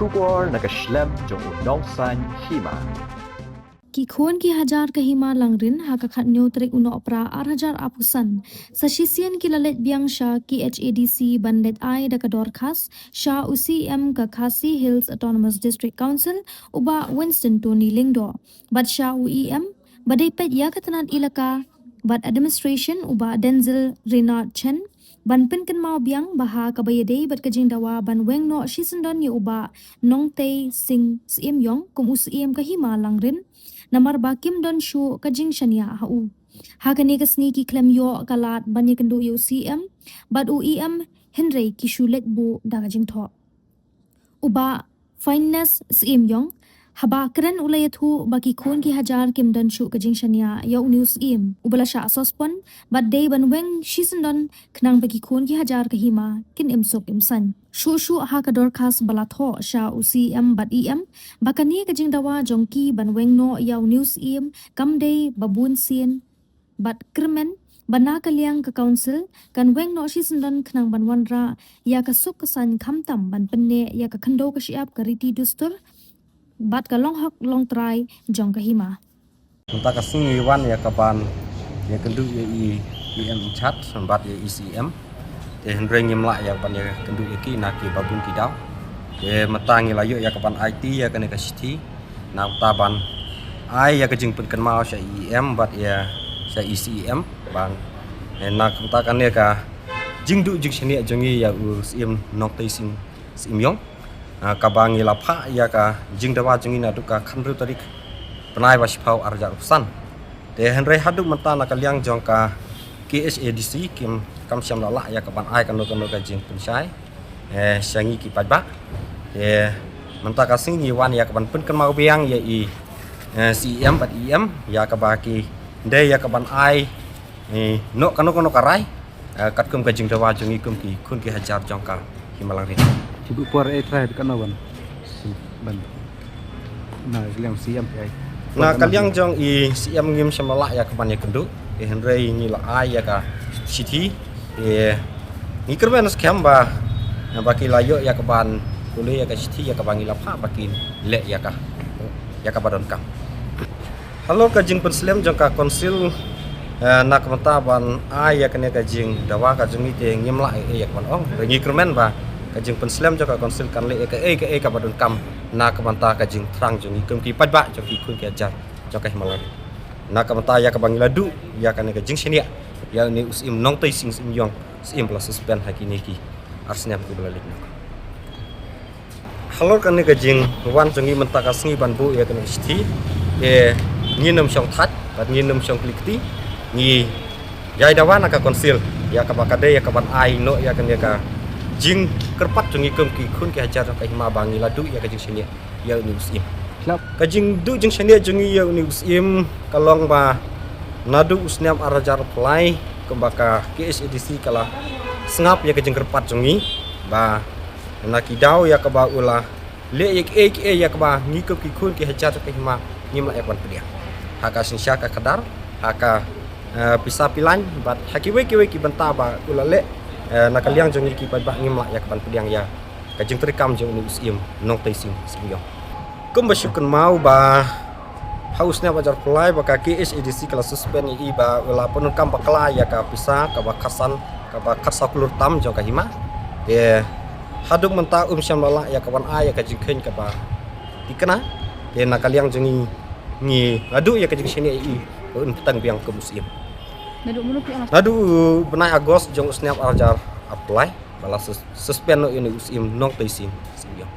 Shubor nakaslem jong unong san hima. Ki khon ki hajar kahima langrin ha kakhat nyo trik uno opera 8,000 apusan. Sa sisian ki lalet biang sha ki HADC bandet ai da kador khas sha UCM ka Khasi Hills Autonomous District Council uba Winston Tony Lingdo. Bad sha UEM badai pet ya katanat ilaka bad administration uba Denzel Renard Chen ban pin kan mau biang baha kabayade bat kajing dawa ban weng no shisendon ye uba nong tei sing sim yong kum UCM kahima langrin namar bakim don shu kajing shania hau hakani kasni ki klem yo kalat banye kendo yo CM bad UEM Henry ki shulet bu da kajing tho uba fineness CM yong haba keren ulayathu baki khon ki hajar kim dan shu kajing shania yo news im ubala sha sospon bad day ban weng shisendon knang baki khon ki hajar kahima kin imsok imsan shu ha ka dorkas balatho sha UCM bad em bakani kajing dawa jongki ban weng no yo news im kamday babun sien bad kermen bana kaliang ka council kan weng no shisendon knang ban wanra ya ka suk kasan khamtam ban penne ya ka khando ka shiap ka riti dustur bat ka long hok long try jong kahima Entah kasih wan ya kapan ya kendu ya IM chat sambat ya ICM ya hendreng nyemlak ya pan ya kendu ya ki naki babun kidau ya metangi layu ya kapan IT ya kena kasih na taban ai ya kejing penken mau sa IM bat ya sa ICM ban nak utakan ya ka jingdu jing sini jongi ya UCM nok taisin simyong kabangi lapha ya ka jing dawa jongi na duka khanru tarik penai wasipau arja usan de henry haduk menta na kaliang jongka KSADC kim kam syam lala ya kapan ai kan no ka jing pensai sangi ki pajba de menta kasing ni wan ya kapan pun kan mau biang ya CM bat IM ya kabaki de ya kapan ai no kano karai kat kum ka jing dawa jongi kum ki kun ki hajar jongka himalang ri Ibu puar try kan awan ban nah kaliang siam ai nah kaliang jong siam ngim semala ya kapan ya kendu henry ni la ai ya ka city ni kerben scam ba baki layo ya kapan boleh ya ka city ya kapan ngila pa baki le ya ka badon kam halo ka jing penslem jong ka konsil nak menta ban ai ya kene ka jing dawa ka jing ite ngim la ya kapan ong ni kermen ba kajing penslem joka konsil kan le ka badun kam na kamanta kajing trang jongi kum ki padba joki kun ki ajar joka himalan na kamanta ya ka bangila du ya kan kajing senia ya ni usim nong tai sing sim yong sim plus suspend hakini ki arsnya ku belalik nak halor kan kajing wan jongi menta kasngi banbu ya kan sti nginum syong that bat nginum syong klikti ni ya dawan ka konsil ya ka bakade ya ka ban ai no ya kan ya ka jing kerpat jongi kum ki kun ki hajar ka hima bangi ladu ya kajing sini ya ni usim klap kajing du jing sini jongi ya ni usim kalong ba nadu usniam arajar play kembaka KSADC kala sengap ya kajing kerpat jongi ba nakidau ya ka ba ula le ya ka ba ngi kum ki kun ki hajar ka hima ngimla ya pan pedia haka sinsya ka kadar haka pisa pilan bat hakiwe ki benta ba ula le nakaliang jongi ki padbah ngimla ya kapan pediang ya kajing terikam jong ni usim nong taising simyo kum basyukun mau ba hausnya bajar pulai ba KSADC kala suspend i ba wala penun kam bakla ya ka pisa ka ba kasan ka ba katsa kulur tam jong ka hima de haduk menta syam lala ya kapan a ya kajing khen ka ba dikena de nakaliang jongi ngi adu ya kajing sini i un petang biang ke musim nadu benai agos jong usniap arjar apply balas suspend no ini usim nong taisin simyo